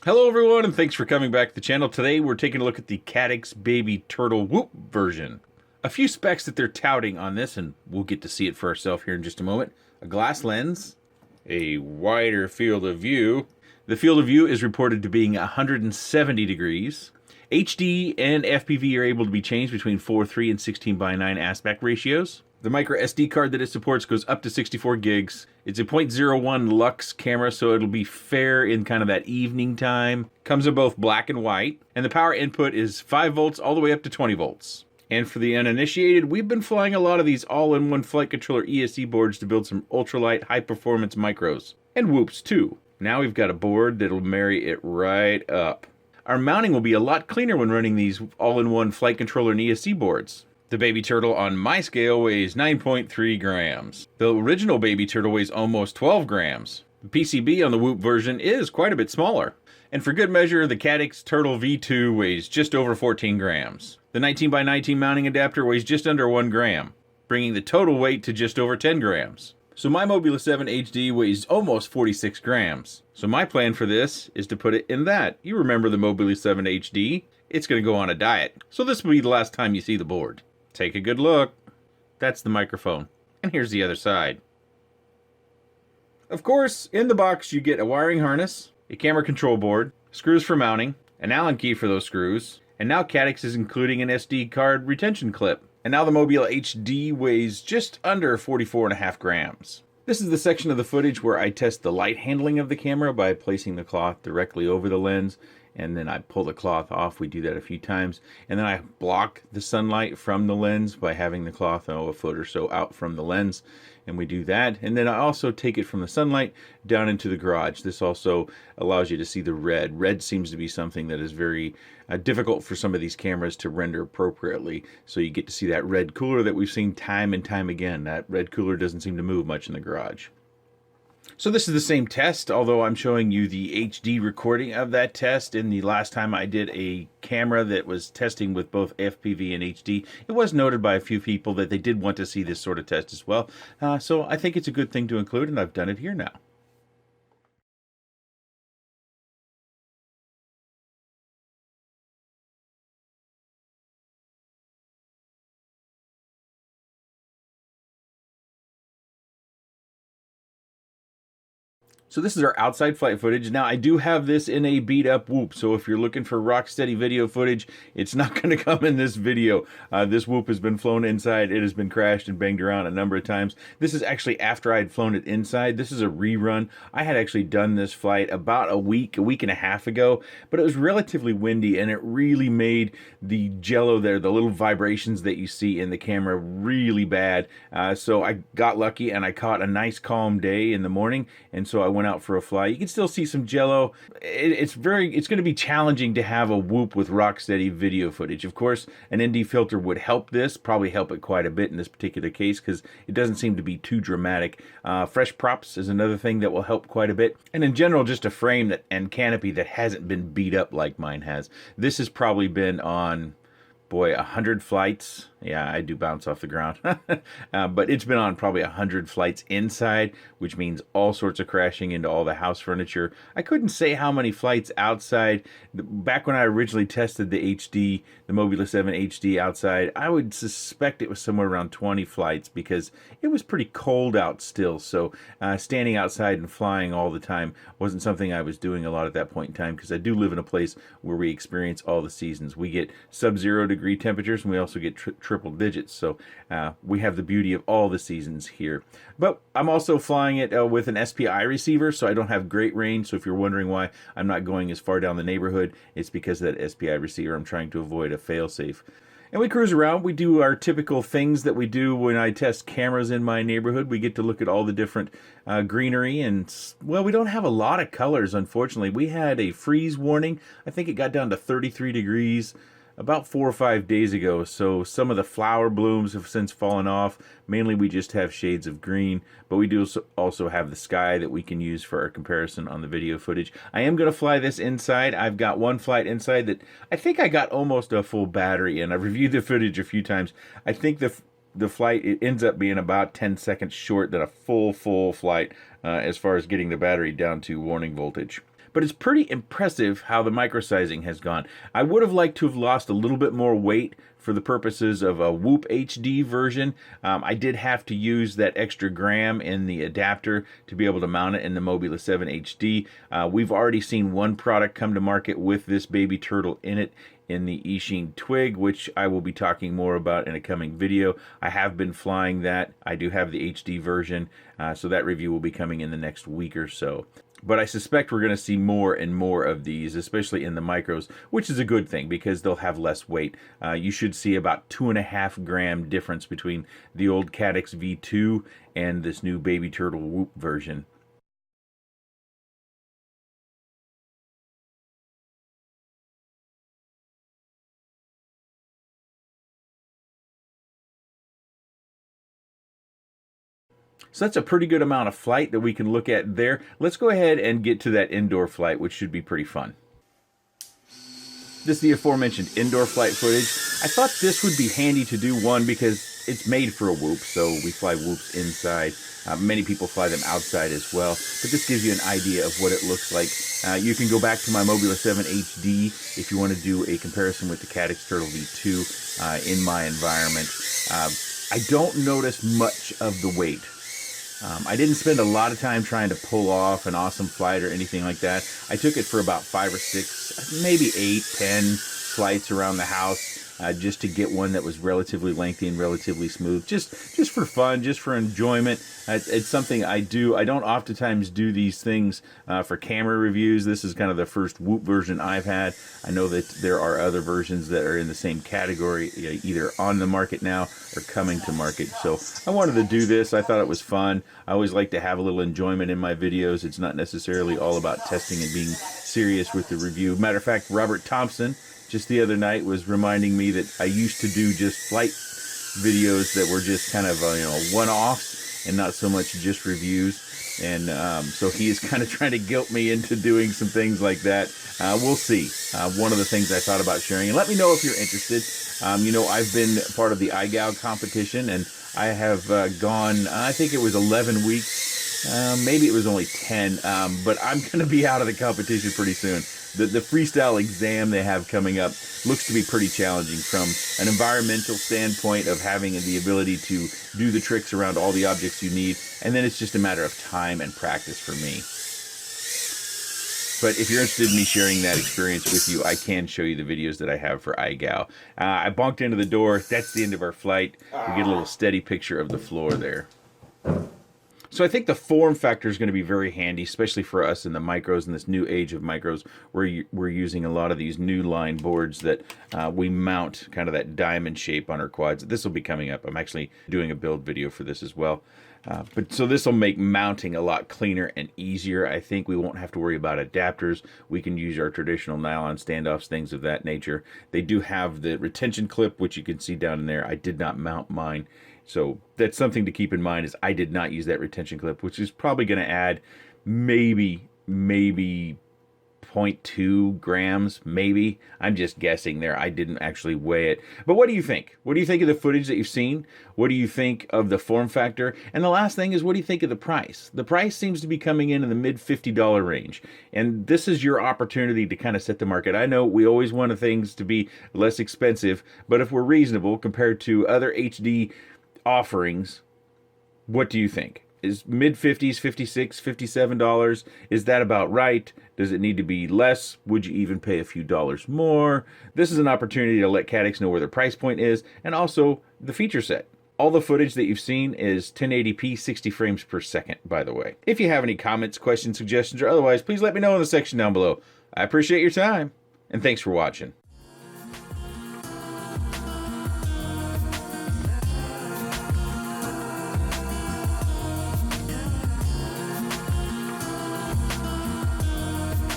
Hello everyone, and thanks for coming back to the channel. Today we're taking a look at the Caddx BabyTurtle Whoop version. A few specs that they're touting on this, and we'll get to see it for ourselves here in just a moment. A glass lens, a wider field of view. The field of view is reported to being 170 degrees. HD and FPV are able to be changed between 4:3 and 16:9 aspect ratios. The micro SD card that it supports goes up to 64 gigs. It's a 0.01 lux camera, so it'll be fair in kind of that evening time. Comes in both black and white. And the power input is 5 volts all the way up to 20 volts. And for the uninitiated, we've been flying a lot of these all-in-one flight controller ESC boards to build some ultralight, high-performance micros. And whoops, too. Now we've got a board that'll marry it right up. Our mounting will be a lot cleaner when running these all-in-one flight controller and ESC boards. The BabyTurtle on my scale weighs 9.3 grams. The original BabyTurtle weighs almost 12 grams. The PCB on the Whoop version is quite a bit smaller. And for good measure, the Caddx Turtle V2 weighs just over 14 grams. The 19x19 mounting adapter weighs just under 1 gram, bringing the total weight to just over 10 grams. So my Mobula7 HD weighs almost 46 grams. So my plan for this is to put it in that. You remember the Mobula7 HD? It's going to go on a diet. So this will be the last time you see the board. Take a good look. That's the microphone. And here's the other side. Of course, in the box you get a wiring harness, a camera control board, screws for mounting, an Allen key for those screws, and now Caddx is including an SD card retention clip. And now the Mobula HD weighs just under 44.5 grams. This is the section of the footage where I test the light handling of the camera by placing the cloth directly over the lens, and then I pull the cloth off. We do that a few times. And then I block the sunlight from the lens by having the cloth a foot or so out from the lens. And we do that. And then I also take it from the sunlight down into the garage. This also allows you to see the red. Red seems to be something that is very difficult for some of these cameras to render appropriately. So you get to see that red cooler that we've seen time and time again. That red cooler doesn't seem to move much in the garage. So this is the same test, although I'm showing you the HD recording of that test. In the last time I did a camera that was testing with both FPV and HD, it was noted by a few people that they did want to see this sort of test as well. So I think it's a good thing to include, and I've done it here now. So this is our outside flight footage. Now I do have this in a beat up Whoop, so if you're looking for rock steady video footage, it's not going to come in this video. This Whoop has been flown inside. It has been crashed and banged around a number of times. This is actually after I had flown it inside. This is a rerun. I had actually done this flight about a week and a half ago, but it was relatively windy and it really made the jello there, the little vibrations that you see in the camera, really bad. So I got lucky and I caught a nice calm day in the morning, and so I went out for a fly. You can still see some jello. It's going to be challenging to have a Whoop with rock steady video footage. Of course, an ND filter would help this, probably help it quite a bit in this particular case, because it doesn't seem to be too dramatic. Fresh props is another thing that will help quite a bit. And in general, just a frame and canopy that hasn't been beat up like mine has. This has probably been on, boy, 100 flights. Yeah, I do bounce off the ground. But it's been on probably 100 flights inside, which means all sorts of crashing into all the house furniture. I couldn't say how many flights outside. Back when I originally tested the HD, the Mobula7 HD outside, I would suspect it was somewhere around 20 flights because it was pretty cold out still. So standing outside and flying all the time wasn't something I was doing a lot at that point in time, because I do live in a place where we experience all the seasons. We get sub-0 degree temperatures, and we also get triple digits, so we have the beauty of all the seasons here. But I'm also flying it with an SPI receiver, so I don't have great range. So if you're wondering why I'm not going as far down the neighborhood, it's because of that SPI receiver. I'm trying to avoid a failsafe. And we cruise around. We do our typical things that we do when I test cameras in my neighborhood. We get to look at all the different greenery, and, well, we don't have a lot of colors, unfortunately. We had a freeze warning. I think it got down to 33 degrees about 4 or 5 days ago, so some of the flower blooms have since fallen off. Mainly we just have shades of green, but we do also have the sky that we can use for our comparison on the video footage. I am going to fly this inside. I've got one flight inside that I think I got almost a full battery, and I've reviewed the footage a few times. I think the flight, it ends up being about 10 seconds short than a full flight as far as getting the battery down to warning voltage. but it's pretty impressive how the microsizing has gone. I would have liked to have lost a little bit more weight for the purposes of a Whoop HD version. I did have to use that extra gram in the adapter to be able to mount it in the Mobula7 HD. We've already seen one product come to market with this baby turtle in it, in the Eachine Twig, which I will be talking more about in a coming video. I have been flying that. I do have the HD version, so that review will be coming in the next week or so. But I suspect we're going to see more and more of these, especially in the micros, which is a good thing because they'll have less weight. You should see about 2.5 gram difference between the old Caddx V2 and this new Baby Turtle Whoop version. So that's a pretty good amount of flight that we can look at there. Let's go ahead and get to that indoor flight, which should be pretty fun. This is the aforementioned indoor flight footage. I thought this would be handy to do, one, because it's made for a whoop, so we fly whoops inside. Many people fly them outside as well, but this gives you an idea of what it looks like. You can go back to my Mobula7 HD if you want to do a comparison with the Caddx Turtle V2 in my environment. I don't notice much of the weight. I didn't spend a lot of time trying to pull off an awesome flight or anything like that. I took it for about 5 or 6, maybe 8, 10 flights around the house just to get one that was relatively lengthy and relatively smooth. Just for fun, just for enjoyment. It's something I do. I don't oftentimes do these things for camera reviews. This is kind of the first Whoop version I've had. I know that there are other versions that are in the same category, either on the market now or coming to market. So I wanted to do this. I thought it was fun. I always like to have a little enjoyment in my videos. It's not necessarily all about testing and being serious with the review. Matter of fact, Robert Thompson just the other night was reminding me that I used to do just flight videos that were just kind of one-offs and not so much just reviews. And so he is kind of trying to guilt me into doing some things like that. We'll see. One of the things I thought about sharing, and let me know if you're interested. I've been part of the iGal competition, and I have gone, I think it was 11 weeks, maybe it was only 10, but I'm going to be out of the competition pretty soon. The freestyle exam they have coming up looks to be pretty challenging from an environmental standpoint of having the ability to do the tricks around all the objects you need, and then it's just a matter of time and practice for me. But if you're interested in me sharing that experience with you, I can show you the videos that I have for iGal. I bonked into the door. That's the end of our flight. We get a little steady picture of the floor there. So I think the form factor is going to be very handy, especially for us in the micros, in this new age of micros, where we're using a lot of these new line boards that we mount kind of that diamond shape on our quads. This will be coming up. I'm actually doing a build video for this as well. So this will make mounting a lot cleaner and easier. I think we won't have to worry about adapters. We can use our traditional nylon standoffs, things of that nature. They do have the retention clip, which you can see down in there. I did not mount mine. So that's something to keep in mind, is I did not use that retention clip, which is probably going to add maybe 0.2 grams, maybe. I'm just guessing there. I didn't actually weigh it. But what do you think? What do you think of the footage that you've seen? What do you think of the form factor? And the last thing is, what do you think of the price? The price seems to be coming in the mid $50 range. And this is your opportunity to kind of set the market. I know we always want things to be less expensive, but if we're reasonable compared to other HD offerings, what do you think? Is mid-50s, $56, $57, is that about right? Does it need to be less? Would you even pay a few dollars more? This is an opportunity to let Caddx know where their price point is, and also the feature set. All the footage that you've seen is 1080p, 60 frames per second, by the way. If you have any comments, questions, suggestions, or otherwise, please let me know in the section down below. I appreciate your time, and thanks for watching.